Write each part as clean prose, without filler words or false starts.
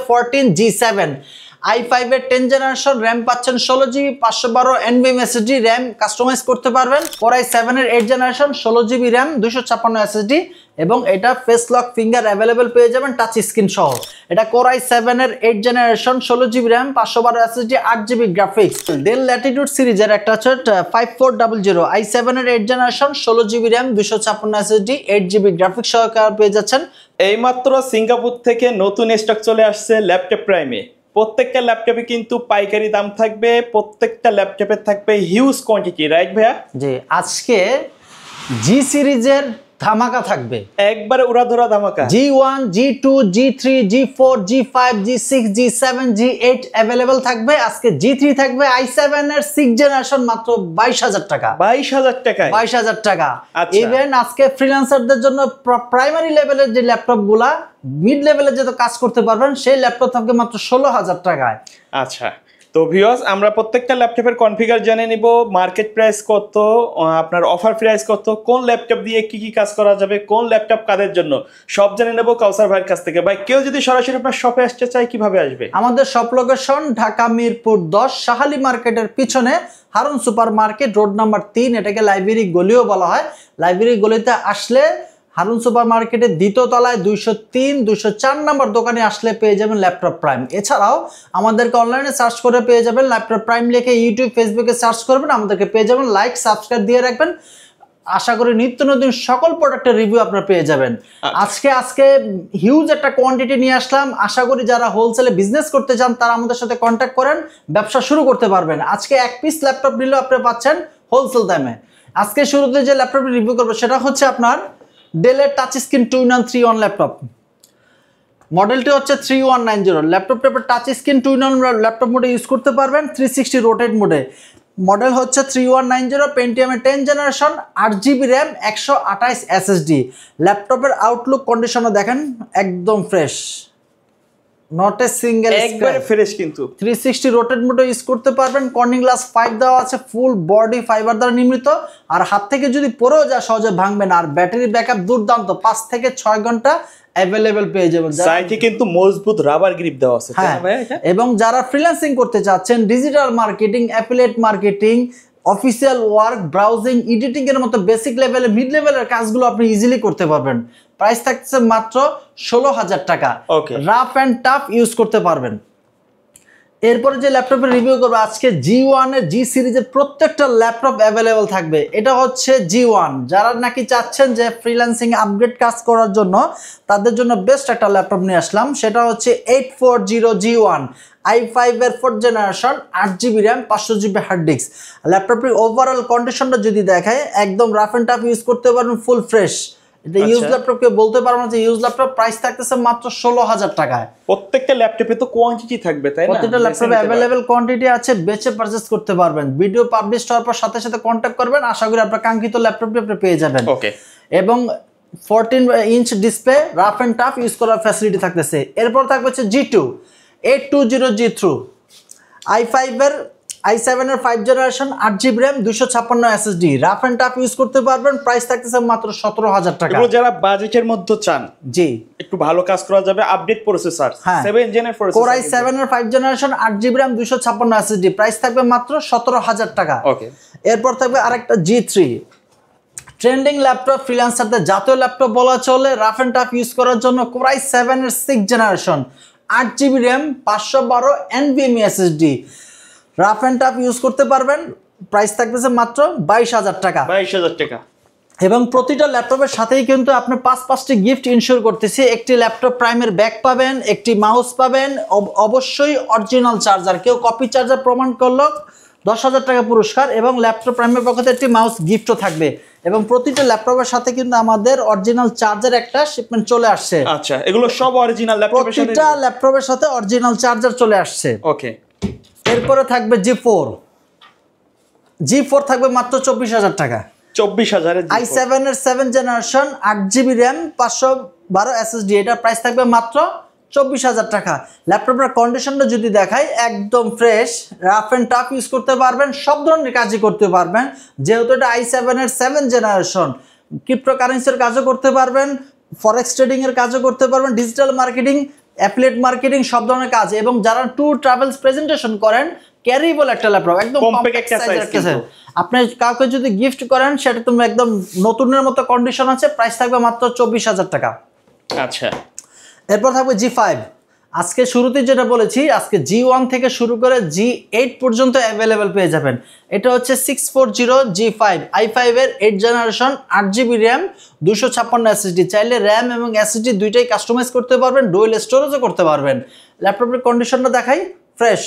14G7 i5 এর 10 generation, RAM পাচ্ছেন 16GB 512 NVMe SSD, RAM customise করতে পারবেন। Core i7 এর 8 জেনারেশন, 16GB র্যাম, 256 SSD এবং এটা ফেস লক ফিঙ্গার अवेलेबल পেয়ে যাবেন টাচ স্ক্রিন সহ। এটা Core i7 এর 8 generation, 16GB RAM, 512 SSD, 8GB graphics. Dell Latitude সিরিজের একটা হচ্ছে 5400 i7 এর 8 generation, 16GB RAM, 256 SSD, 8GB graphics সহকারে পেয়ে যাচ্ছেন। এইমাত্র সিঙ্গাপুর থেকে নতুন স্টক চলে আসছে ল্যাপটপ প্রাইমে। প্রত্যেকটা ল্যাপটপে কিন্তু পাইকারি দাম থাকবে, প্রত্যেকটা ল্যাপটপে থাকবে হিউজ কোয়ান্টিটি, রাইট ভাইয়া? জি, আজকে জি সিরিজের ধামাকা থাকবে, একবারে উড়াধুরা ধামাকা। G1, G2, G3, G4, G5, G6, G7, G8 available থাকবে। আজকে G3 থাকবে i7 এর 6 জেনারেশন মাত্র 22,000 টাকা। 22,000 টাকায়? 22,000 টাকা। আচ্ছা। ইভেন আজকে ফ্রিল্যান্সারদের জন্য প্রাইমারি লেভেলের যে ল্যাপটপগুলা মিড লেভেলে যত কাজ করতে পারবেন সেই ল্যাপটপ থাকবে মাত্র 16,000 টাকায়। আচ্ছা, তো ভিউয়ার্স আমরা প্রত্যেকটা ল্যাপটপের কনফিগার জেনে নিব, মার্কেট প্রাইস কত, আপনার অফার প্রাইস কত, কোন ল্যাপটপ দিয়ে কি কি কাজ করা যাবে, কোন ল্যাপটপ কাদের জন্য, সব জেনে নেব কাউসার ভাইয়ের কাছ থেকে। ভাই, কেউ যদি সরাসরি আপনার শপে আসতে চায় কিভাবে আসবে? আমাদের শপ লোকেশন ঢাকা মিরপুর 10 শাহালি মার্কেটের পিছনে Harun super market, road number 3, এটাকে লাইব্রেরি গলিও বলা হয়। লাইব্রেরি গলিতে আসলে হারুন সুপার মার্কেটের দ্বিতীয় তলায় 203, 204 নম্বর দোকানে আসলে পেয়ে যাবেন ল্যাপটপ প্রাইম। এছাড়াও আমাদেরকে অনলাইনে সার্চ করে পেয়ে যাবেন, ল্যাপটপ প্রাইম লিখে ইউটিউব ফেসবুকে সার্চ করবেন, আমাদেরকে পেয়ে যাবেন। লাইক সাবস্ক্রাইব দিয়ে রাখবেন, আশা করি নিত্য নতুন সকল প্রোডাক্টের রিভিউ আপনারা পেয়ে যাবেন। আজকে হিউজ একটা কোয়ান্টিটি নিয়ে আসলাম, আশা করি যারা হোলসেলে বিজনেস করতে চান তারা আমাদের সাথে কন্ট্যাক্ট করেন, ব্যবসা শুরু করতে পারবেন। আজকে এক পিস ল্যাপটপ নিলেও আপনি পাচ্ছেন হোলসেল দামে। আজকে শুরুতে যে ল্যাপটপটি রিভিউ করবো সেটা হচ্ছে আপনার ডেলের টাচ স্ক্রিন 2-in-1 ল্যাপটপ। মডেলটি হচ্ছে 3190। ল্যাপটপটা টাচ স্ক্রিন 2-in-1 ল্যাপটপ মোডে ইউজ করতে পারবেন, 360 রোটেট মোডে। মডেল হচ্ছে 3190, পেন্টিয়ামের 10 জেনারেশন, 8GB র্যাম, 128 SSD। ল্যাপটপের আউটলুক কন্ডিশনও দেখেন একদম ফ্রেশ, নট এ সিঙ্গেল, একবারে ফ্রেশ। কিন্তু 360 রোটেট মোডে ইউজ করতে পারবেন। কর্নিং গ্লাস 5 দেওয়া আছে, ফুল বডি ফাইবার দ্বারা নির্মিত। আর হাত থেকে যদি পড়েও যায় সহজে ভাঙবে না। আর ব্যাটারি ব্যাকআপ দুর্দান্ত, 5 থেকে 6 ঘন্টা অ্যাভেলেবেল পেয়ে যাবেন। সাইডে কিন্তু মজবুত রাবার গ্রিপ দেওয়া আছে। হ্যাঁ, এবং যারা ফ্রিল্যান্সিং করতে চাচ্ছেন, digital marketing, affiliate marketing, official work, browsing, editing এর মতো বেসিক লেভেলে মিড লেভেলের কাজগুলো আপনি ইজিলি করতে পারবেন। প্রাইস থাকছে মাত্র 16,000 টাকা। রাফ অ্যান্ড টাফ ইউজ করতে পারবেন। এরপরে যে ল্যাপটপের রিভিউ করবো আজকে, G1 এর জি সিরিজের প্রত্যেকটা ল্যাপটপ অ্যাভেলেবল থাকবে। এটা হচ্ছে G1, যারা নাকি চাচ্ছেন যে ফ্রিল্যান্সিং আপগ্রেড কাজ করার জন্য তাদের জন্য বেস্ট একটা ল্যাপটপ নিয়ে আসলাম। সেটা হচ্ছে 840 G1 i5 এর 4th generation, 8GB RAM, 500GB hard disk. ল্যাপটপের ওভারঅল কন্ডিশনটা যদি দেখায় একদম রাফ অ্যান্ড টাফ ইউজ করতে পারবেন, ফুল ফ্রেশ। এটা ইউজ ল্যাপটপকে বলতে পারবো না যে ইউজ ল্যাপটপ। প্রাইস থাকতেছে মাত্র 16,000 টাকায়। প্রত্যেকটা ল্যাপটপে তো কোয়ান্টিটি থাকবে, তাই না? প্রত্যেকটা ল্যাপটপে অ্যাভেলেবল কোয়ান্টিটি আছে, বেচে পারচেজ করতে পারবেন। ভিডিও পাবলিশ হওয়ার পর সাথে সাথে কন্ট্যাক্ট করবেন, আশা করি আপনার কাঙ্ক্ষিত ল্যাপটপটি আপনি পেয়ে যাবেন। ওকে। এবং 14 inch display, rough and tough use করার ফ্যাসিলিটি থাকতেছে। এরপর থাকবে হচ্ছে G2 820 G3 i7 এর 5 generation, 8GB RAM, 256 SSD, rough and tough use করতে পারবেন। প্রাইস থাকতেছে মাত্র 17,000 টাকা। এগুলো যারা বাজেটের মধ্যে চান, জি, একটু ভালো কাজ করা যাবে, আপডেট প্রসেসর, 7 জেনের প্রসেসর, Core i7 এর 5 generation, 8GB RAM, 256 SSD, price থাকবে মাত্র 17,000 টাকা। ওকে। এরপর থাকবে আরেকটা G3 ট্রেন্ডিং ল্যাপটপ, ফ্রিল্যান্সারদের জাতীয় ল্যাপটপ বলা চলে, রাফ অ্যান্ড টাফ ইউজ করার জন্য। Core i7 এর 6 generation, 8GB RAM, 512 NVMe SSD, rough and tough use করতে পারবেন। প্রাইস থাকতেছে মাত্র 22,000 টাকা। 22,000 টাকা। এবং প্রতিটা ল্যাপটপের সাথেই কিন্তু আপনি 5টি গিফট ইনশিওর করতেছি। একটি ল্যাপটপ প্রাইমের ব্যাগ পাবেন, একটি মাউস পাবেন, অবশ্যই অরিজিনাল চার্জার। কেউ কপি চার্জার প্রমাণ করলো 10,000 টাকা পুরস্কার, এবং ল্যাপটপ প্রাইমের পক্ষ থেকে একটি মাউস গিফটও থাকবে। এবং প্রতিটা ল্যাপটপের সাথে কিন্তু আমাদের অরিজিনাল চার্জার একটা শিপমেন্ট চলে আসছে। আচ্ছা, এগুলো সব অরিজিনাল ল্যাপটপের সাথে? প্রতিটা ল্যাপটপের সাথে অরিজিনাল চার্জার চলে আসছে। ওকে। এরপরে থাকবে G4 থাকবে মাত্র 24,000 টাকা। 24,000 i7 এর 7 জেনারেশন, 8GB র্যাম, 512 SSD, এটা প্রাইস থাকবে মাত্র 24,000 টাকা। ল্যাপটপের কন্ডিশনটা যদি দেখায় একদম fresh, rough and tough use করতে পারবেন, সব ধরনের কাজই করতে পারবেন। যেহেতু এটা i7 এর 7 জেনারেশন, ক্রিপ্টোকারেন্সির কাজও করতে পারবেন, ফরেক্স ট্রেডিং এর কাজও করতে পারবেন, ডিজিটাল মার্কেটিং অ্যাফিলিয়েট মার্কেটিং সব ধরনের কাজ, এবং যারা ট্যুর ট্রাভেলস প্রেজেন্টেশন করেন, ক্যারিবল একটা ল্যাপটপ, একদম কম্প্যাক্ট একটা সাইজ কিন্তু। আপনি কাউকে যদি গিফট করেন সেটা তুমি একদম নতুনের মতো কন্ডিশন আছে, প্রাইস থাকবে মাত্র 24,000 টাকা। আচ্ছা, এরপর থাকবে G5। আজকে শুরুতে যেটা বলেছি, আজকে G1 থেকে শুরু করে G8 পর্যন্ত অ্যাভেলেবেল পেয়ে যাবেন। এটা হচ্ছে 640 G5 i5 এর 8 জেনারেশন, 8GB র্যাম, 256 SSD। চাইলে র্যাম এবং SSD দুইটাই কাস্টমাইজ করতে পারবেন, ডুয়েল স্টোরেজও করতে পারবেন। ল্যাপটপের কন্ডিশনটা দেখাই, ফ্রেশ,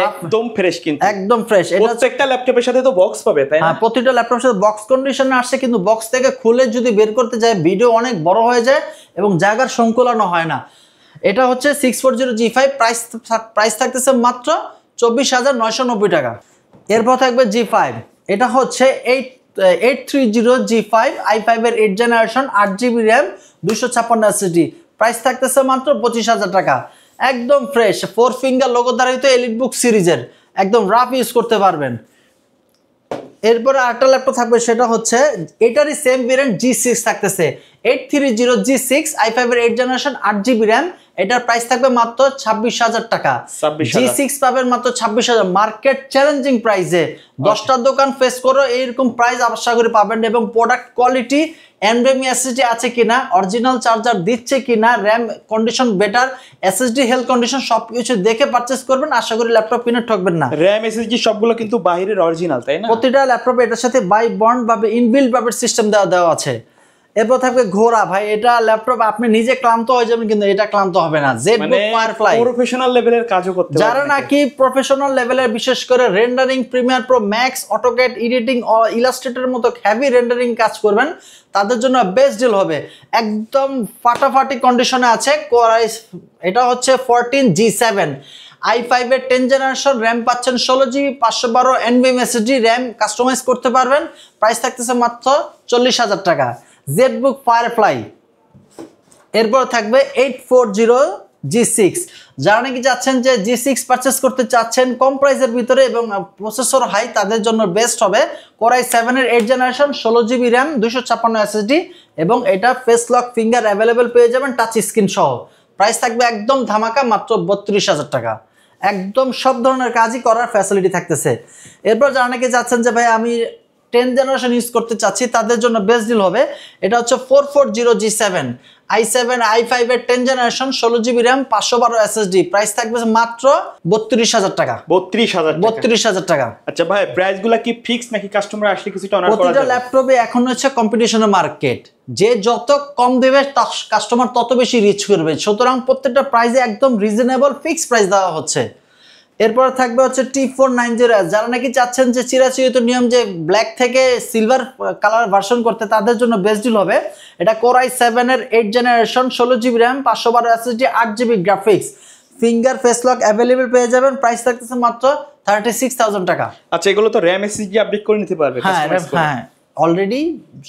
একদম ফ্রেশ, কিন্তু একদম ফ্রেশ। এটা প্রত্যেকটা ল্যাপটপের সাথে তো বক্স পাবে, তাই না? হ্যাঁ, প্রতিটা ল্যাপটপের সাথে বক্স কন্ডিশনে আসছে, কিন্তু বক্স থেকে খুলে যদি বের করতে যায় ভিডিও অনেক বড় হয়ে যায় এবং জায়গার সংকুলানো হয় না। এটা হচ্ছে 640 G5, প্রাইস থাকতেছে মাত্র 24,990 টাকা। এরপর থাকবে G5, এটা হচ্ছে 830 G5 i5 এর 8 generation, 8GB RAM, 256 SSD। Price থাকতেছে মাত্র 25,000 টাকা। একদম ফ্রেশ, 4 ফিঙ্গার লোগো ধারিত এলিটবুক সিরিজের, একদম রাফ ইউজ করতে পারবেন। এরপরে আরেকটা ল্যাপটপ থাকবে, সেটা হচ্ছে এটারই সেম ভেরিয়েন্ট G6 থাকতেছে, 830 G6 i5 এর 8 জেনারেশন, 8GB র্যাম। এটার প্রাইস থাকবে মাত্র 26,000 টাকা। G6 পাবেন মাত্র 26,000, মার্কেট চ্যালেঞ্জিং প্রাইসে। 10টা দোকান ফেস করো এইরকম প্রাইস আশা করি পাবেন। এবং প্রোডাক্ট কোয়ালিটি, NVMe SSD আছে কিনা, অরিজিনাল চার্জার দিচ্ছে কিনা, RAM condition better, SSD health condition সবকিছু দেখে পারচেস করবেন, আশা করি ল্যাপটপ কিনে ঠকবেন না। র্যাম SSD সবগুলো কিন্তু বাইরের অরিজিনাল, তাই না? প্রতিটা ল্যাপটপে এটার সাথে বাই বন্ড ভাবে ইনবিল্ট ভাবে সিস্টেম দেওয়া আছে। এরপর থাকবে ঘোড়া, ভাই এটা ল্যাপটপ আপনি নিজে ক্লান্ত হয়ে যাবেন, কিন্তু এটা ক্লান্ত হবে না। জেটবুক ফায়ারফ্লাই, প্রফেশনাল লেভেলের কাজও করতে পারবে, যারা নাকি প্রফেশনাল লেভেলের, বিশেষ করে rendering, Premiere Pro Max, AutoCAD, editing, ইলাস্ট্রেটরের মতো হেভি রেন্ডারিং কাজ করবেন, তাদের জন্য বেস্ট ডিল হবে। একদম ফাটাফাটি কন্ডিশনে আছে। এটা হচ্ছে 14 G7 i5 এর 10 জেনারেশন, র্যাম পাচ্ছেন 16GB, 512 NVMe SSD, RAM customise করতে পারবেন। প্রাইস থাকতেছে মাত্র 40,000 টাকা। Jetbook firefly. এরপর থাকবে 840 G6, যারা নাকি চাচ্ছেন যে G6 পারচেস করতে চাচ্ছেন কম প্রাইসের ভিতরে এবং প্রসেসর হাই, তাদের জন্য বেস্ট হবে Core i7 এর 8 জেনারেশন, 16GB র্যাম, 256 SSD, এবং এটা ফেস লক ফিঙ্গার অ্যাভেলেবেল পেয়ে যাবেন টাচ স্ক্রিন সহ। প্রাইস থাকবে একদম ধামাকা, মাত্র 32,000 টাকা। একদম সব ধরনের কাজই করার ফ্যাসিলিটি থাকতেছে। এরপর যারা নাকি চাচ্ছেন যে ভাই আমি 10 জেনারেশন ইউজ করতে চাচ্ছি, তাদের জন্য বেস্ট ডিল হবে। এটা হচ্ছে 440 G7 i7 i5 এর 10 generation, 16GB RAM, 512 SSD। Price থাকবে মাত্র 32,000 টাকা। 32,000 টাকা। আচ্ছা ভাই, প্রাইসগুলো কি ফিক্স নাকি কাস্টমার আসলে কিছুটা অনার করা যাবে? প্রতিটা ল্যাপটপে এখন হচ্ছে কম্পিটিশনের মার্কেট, যে যত কম দেবে কাস্টমার তত বেশি রিচ করবে। সুতরাং প্রত্যেকটা প্রাইসে একদম রিজনেবল ফিক্স প্রাইস দেওয়া হচ্ছে। এরপর থাকবে হচ্ছে T490S, যারা নাকি চাচ্ছেন যে চিরাচরিত নিয়ম যে ব্ল্যাক থেকে সিলভার কালার ভার্সন করতে, তাদের জন্য বেস্ট ডিল হবে। এটা Core i7 এর 8 generation, 16GB RAM, 512 SSD, 8GB graphics, finger face lock available পেয়ে যাবেন। প্রাইস থাকতেছে মাত্র 36,000 টাকা। আচ্ছা, এগুলো তো র্যাম SSD আপডেট করে নিতে পারবে? হ্যাঁ, অলরেডি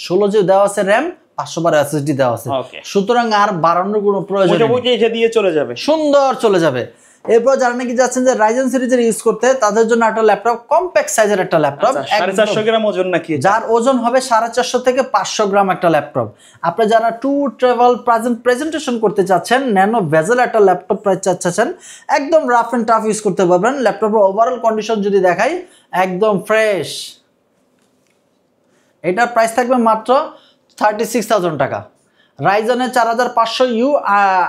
16GB দেওয়া আছে র্যাম, 512 SSD দেওয়া আছে, সুতরাং আর বাড়ানোর কোনো প্রয়োজন নেই, এটা দিয়ে চলে যাবে, সুন্দর চলে যাবে। এরপর যারা নাকি যাচ্ছেন যে রাইজেন সিরিজের ইউজ করতে, তাদের জন্য একটা ল্যাপটপ, কম্প্যাক্ট সাইজের একটা ল্যাপটপ, 450 গ্রাম ওজন নাকি, যার ওজন হবে 450 থেকে 500 গ্রাম একটা ল্যাপটপ। আপনি যারা ট্যুর ট্রাভেল প্রেজেন্টেশন করতে চাচ্ছেন, ন্যানো ভেজেল একটা ল্যাপটপ প্রাইস চাচ্ছেন, একদম রাফ এন্ড টাফ ইউজ করতে পারবেন। ল্যাপটপের ওভারঅল কন্ডিশন যদি দেখাই, একদম ফ্রেশ। এটার প্রাইস থাকবে মাত্র 36,000 টাকা। রাইজনের 4500U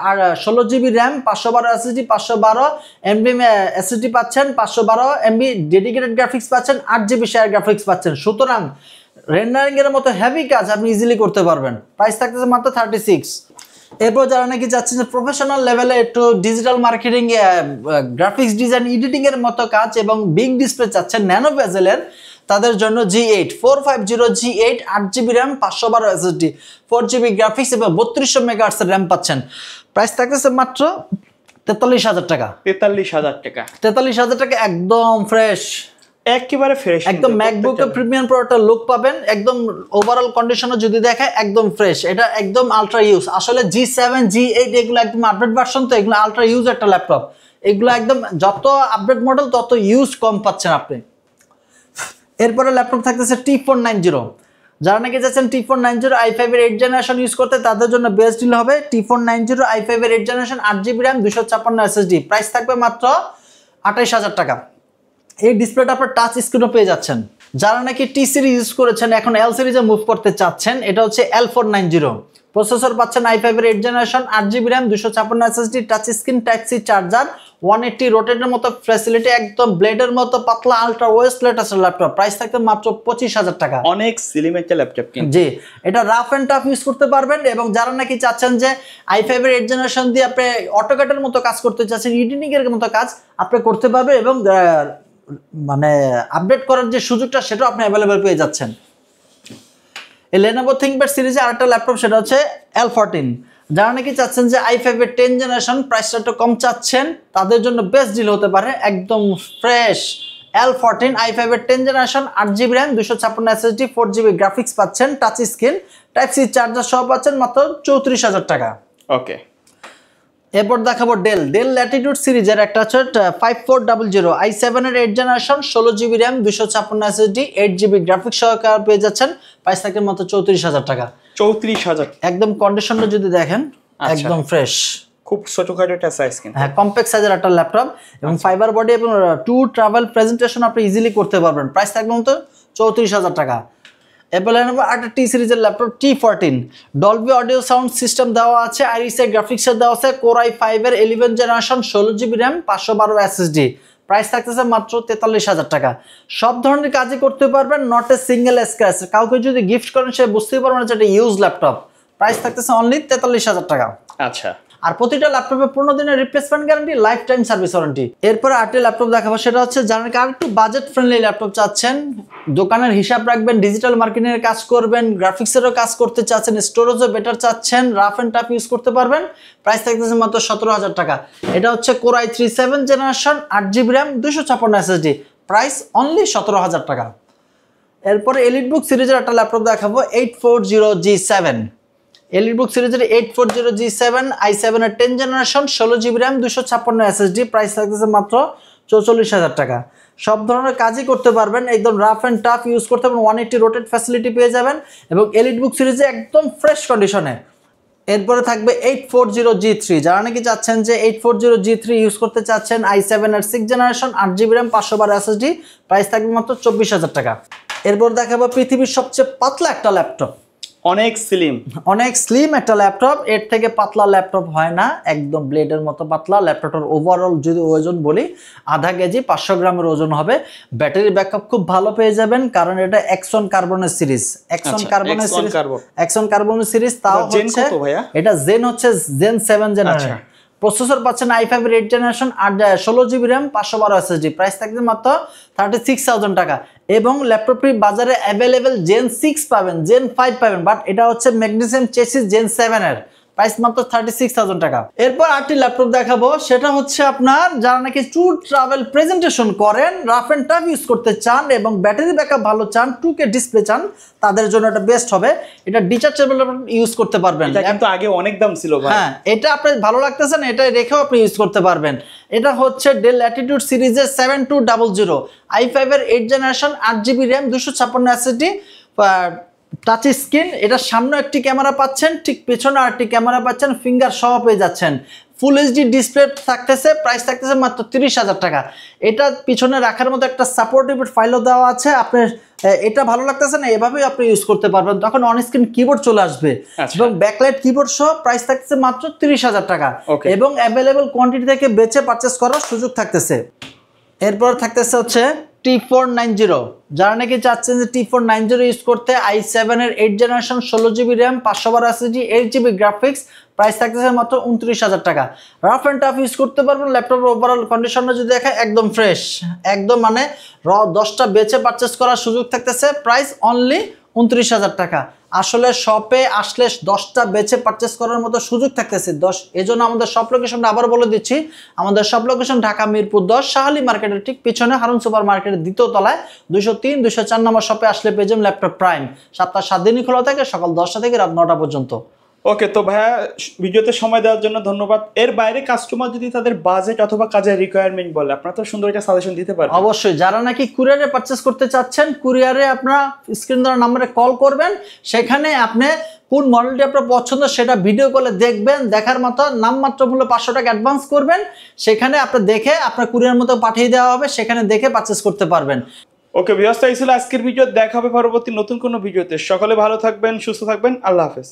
আর 16GB RAM, 512 SSD, 512 MB SSD পাচ্ছেন, 512 MB ডেডিকেটেড গ্রাফিক্স পাচ্ছেন, 8GB শেয়ার গ্রাফিক্স পাচ্ছেন। সুতরাং রেন্ডারিং এর মতো হেভি কাজ আপনি ইজিলি করতে পারবেন। প্রাইস থাকতেছে মাত্র 36। এরপর যারা নাকি যাচ্ছেন যে প্রফেশনাল লেভেলে একটু digital marketing, graphics design, editing এর মতো কাজ এবং বিগ ডিসপ্লে চাচ্ছেন ন্যানো ভেজেলের, তাদের জন্য G8 450 G8, 8GB RAM, 512 SSD, 4GB graphics এবং 3200 MHz র্যাম পাচ্ছেন। প্রাইস থাকতেছে মাত্র 43,000 টাকা। 43,000 টাকা, একদম ফ্রেশ, একেবারে ফ্রেশ, একদম ম্যাকবুকের প্রিমিয়াম প্রো একটা লুক পাবেন। একদম ওভারঅল কন্ডিশনও যদি দেখায়, একদম ফ্রেশ। এটা একদম আলট্রা ইউজ। আসলে G7 G8 এগুলো একদম আপডেট ভার্সন, তো এগুলো আলট্রা ইউজ একটা ল্যাপটপ। এগুলো একদম যত আপডেট মডেল তত ইউজ কম পাচ্ছেন আপনি। এরপরে ল্যাপটপ থাকতেছে T490, যারা নাকি যাচ্ছেন T490 i5 এর 8 জেনারেশন ইউজ করতে তাদের জন্য বেস্ট ডিল হবে T490 i5 এর 8 generation 8GB RAM 256 SSD, price থাকবে মাত্র 28,000 টাকা। এই ডিসপ্লেটা আপনার টাচ স্ক্রিনও পেয়ে যাচ্ছেন। যারা নাকি টি সিরিজ ইউজ করেছেন এখন এল সিরিজে মুভ করতে চাচ্ছেন, এটা হচ্ছে L490, প্রসেসর পাচ্ছেন i5 এর 8 generation 8GB RAM 256 SSD, touch screen, type C charger, 180 রোটেটের মতো ফ্যাসিলিটি, একদম ব্লেডের মতো পাতলা আলট্রা ওয়েস্টলেট আছে ল্যাপটপ, প্রাইস থাকবে মাত্র 25,000 টাকা। অনেক স্লিম একটা ল্যাপটপ কিন্তু। জি, এটা রাফ এন্ড টাফ ইউজ করতে পারবেন। এবং যারা নাকি চাচ্ছেন যে i5 এর 8 জেনারেশন দিয়ে আপনি অটোক্যাডের মতো কাজ করতে চাচ্ছেন, এডিটিং এর মতো কাজ আপনি করতে পারবেন এবং মানে আপডেট করার যে সুযোগটা সেটাও আপনি অ্যাভেলেবল পেয়ে যাচ্ছেন। এই Lenovo ThinkPad সিরিজে আরেকটা ল্যাপটপ, সেটা হচ্ছে L14। যারা নাকি চাচ্ছেন যে i5 এর 10 জেনারেশন প্রাইসটা একটু কম চাচ্ছেন তাদের জন্য বেস্ট ডিল হতে পারে, একদম ফ্রেশ L14 i5 এর 10 generation 8GB RAM 256 SSD 4GB graphics পাচ্ছেন, touch screen, type C charger সহ পাচ্ছেন মাত্র 34,000 টাকা। ওকে, এরপর দেখাবো ডেল ল্যাটিটিউড সিরিজের একটা হচ্ছে 5400 i7 এর 8 generation 16GB RAM 256 SSD 8GB graphics সহকারে পেয়ে যাচ্ছেন, প্রাইস থাকে মাত্র 34,000 টাকা। 34,000 একদম কন্ডিশনটা যদি দেখেন একদম ফ্রেশ, খুব ছোটখাটো একটা সাইজ কিন্তু। হ্যাঁ, কম্প্যাক্ট সাইজের একটা ল্যাপটপ এবং ফাইবার বডি এবং টু ট্রাভেল প্রেজেন্টেশন আপনি ইজিলি করতে পারবেন, প্রাইস থাকবে মাত্র 34,000 টাকা। এরপর একটা টি সিরিজের laptop T14, Dolby audio sound system দেওয়া আছে, আইরিসের গ্রাফিক্সের দেওয়া আছে, Core i5 এর 11 generation 16GB RAM 512 SSD, price থাকতেছে মাত্র 43,000 টাকা। সব ধরনের কাজই করতে পারবেন, নট এ সিঙ্গেল স্ক্র্যাচ। কাউকে যদি গিফট করেন সে বুঝতেই পারবেন যে এটা ইউজ ল্যাপটপ, প্রাইস থাকতেছে অনলি 43,000 টাকা। আচ্ছা, আর প্রতিটা ল্যাপটপে 15 দিনের replacement guarantee, life time service warranty. এরপর আরেকটি ল্যাপটপ দেখাবো, সেটা হচ্ছে যারা একটু বাজেট ফ্রেন্ডলি ল্যাপটপ চাচ্ছেন, দোকানের হিসাব রাখবেন, ডিজিটাল মার্কেটিং এর কাজ করবেন, গ্রাফিক্সেরও কাজ করতে চাচ্ছেন, স্টোরেজও বেটার চাচ্ছেন, রাফ এন্ড টাফ ইউজ করতে পারবেন, প্রাইস থাকতেছে মাত্র 17,000 টাকা। এটা হচ্ছে Core i3 7 generation 8GB RAM 256 SSD, price only 17,000 টাকা। এরপরে এলিটবুক সিরিজের একটা ল্যাপটপ দেখাবো 840G7, এলিটবুক সিরিজের 840G7 i7 এর 10 generation 16GB RAM 256 SSD, price থাকতেছে মাত্র 44,000 টাকা। সব ধরনের কাজই করতে পারবেন, একদম রাফ এন্ড টাফ ইউজ করতে পারবেন, 180 রোটেট ফ্যাসিলিটি পেয়ে যাবেন এবং এলিটবুক সিরিজে একদম ফ্রেশ কন্ডিশনে। এরপরে থাকবে 840G3, যারা নাকি চাচ্ছেন যে 840G3 ইউজ করতে চাচ্ছেন, i7 এর 6 generation 8GB RAM 512 SSD, price থাকবে মাত্র 24,000 টাকা। এরপর দেখাবো পৃথিবীর সবচেয়ে পাতলা একটা ল্যাপটপ, অনেক স্লিম একটা ল্যাপটপ, এর থেকে পাতলা ল্যাপটপ হয় না, একদম ব্লেডের মতো পাতলা। ল্যাপটপটার ওভারঅল যদি ওজন বলি 0.5 কেজি 500 গ্রামের ওজন হবে। ব্যাটারি ব্যাকআপ খুব ভালো পেয়ে যাবেন কারণ এটা এক্সন কার্বনের সিরিজ, এক্সন কার্বনের সিরিজ, তাও হচ্ছে এটা জেন 7 জেনারেশন। প্রসেসর পাচ্ছেন i5 এর 8 generation 16GB RAM 512 SSD, price থাকবে মাত্র 36,000 টাকা। এবং ল্যাপটপটি বাজারে অ্যাভেলেবেল জেন 6 পাবেন, জেন 5 পাবেন, বাট এটা হচ্ছে ম্যাগনেসিয়াম চেসিস জেন 7 এর, প্রাইস মাত্র 36,000 টাকা। এরপর আরেকটি ল্যাপটপ দেখাবো, সেটা হচ্ছে আপনার যারা নাকি ট্যুর ট্রাভেল প্রেজেন্টেশন করেন, রাফ এন্ড টাফ ইউজ করতে চান এবং ব্যাটারি ব্যাকআপ ভালো চান, 2K ডিসপ্লে চান, তাদের জন্য এটা বেস্ট হবে। এটা ডিটাচেবল ইউজ করতে পারবেন, এটা কিন্তু আগে অনেক দাম ছিল ভাই। হ্যাঁ, এটা আপনার ভালো লাগতেছে না, এটা রেখেও আপনি ইউজ করতে পারবেন। এটা হচ্ছে ডেল ল্যাটিটিউড সিরিজের 7200 i5 এর 8 generation 8GB RAM 256 SSD, touch screen. এটা সামনে একটি ক্যামেরা পাচ্ছেন, ঠিক পেছনে আরেকটি ক্যামেরা পাচ্ছেন, ফিঙ্গার সহ পেয়ে যাচ্ছেন। ফুল এইচডি ডিসপ্লে থাকতেছে, প্রাইস থাকতেছে মাত্র 30,000 টাকা। এটা পিছনে রাখার মতো একটা সাপোর্টিভ ফাইলও দেওয়া আছে। আপনার এটা ভালো লাগতেছে না, এভাবেই আপনি ইউজ করতে পারবেন, তখন অন স্ক্রিন কিবোর্ড চলে আসবে এবং ব্যাকলাইট কিবোর্ড সহ, প্রাইস থাকতেছে মাত্র 30,000 টাকা এবং অ্যাভেলেবল কোয়ান্টিটি থেকে বেছে পারচেস করার সুযোগ থাকতেছে। এরপর থাকতেছে হচ্ছে T490, যারা নাকি চাচ্ছেন যে T490 ইউজ করতে, i7 এর 8 generation 16GB RAM 512 SSD 8GB graphics, price থাকতেছে মাত্র 29,000 টাকা। রাফ এন্ড টাফ ইউজ করতে পারবেন। ল্যাপটপের ওভারঅল কন্ডিশনটা যদি দেখায় একদম ফ্রেশ, একদম মানে 10টা বেচে পারচেস করার সুযোগ থাকতেছে, প্রাইস অনলি 29,000 টাকা। আসলে শপে আসলে 10টা বেচে পারচেস করার মতো সুযোগ থাকতেছে। এজন্য আমাদের শপ লোকেশনটা আবার বলে দিচ্ছি, আমাদের শপ লোকেশন ঢাকা মিরপুর 10 শাহালি মার্কেটের ঠিক পিছনে হারুন সুপার মার্কেটের দ্বিতীয় তলায় 203, 204 নম্বর শপে আসলে পেয়ে যাবেন ল্যাপটপ প্রাইম। সপ্তাহে 7 দিনই খোলা থাকে, সকাল 10টা থেকে রাত 9টা পর্যন্ত। ওকে, তো ভাইয়া ভিডিওতে সময় দেওয়ার জন্য ধন্যবাদ। এর বাইরে কাস্টমার যদি তাদের বাজেট অথবা কাজের রিকোয়ারমেন্ট বলে, আপনারা তো সুন্দর একটা সাজেশন দিতে পারবেন। অবশ্যই, যারা নাকি কুরিয়ারে পারচেস করতে চাচ্ছেন, কুরিয়ারে আপনারা স্ক্রিন দেওয়া নাম্বারে কল করবেন, সেখানে আপনি কোন মডেলটি আপনার পছন্দ সেটা ভিডিও কলে দেখবেন, দেখার মতো নামমাত্র মূল্য 500 টাকা অ্যাডভান্স করবেন, সেখানে আপনি দেখে আপনার কুরিয়ার মতো পাঠিয়ে দেওয়া হবে, সেখানে দেখে পারচেস করতে পারবেন। ওকে ভিউয়ার্স, এই ছিল আজকের ভিডিও। দেখা হবে পরবর্তী নতুন কোনো ভিডিওতে। সকলে ভালো থাকবেন, সুস্থ থাকবেন, আল্লাহ হাফেজ।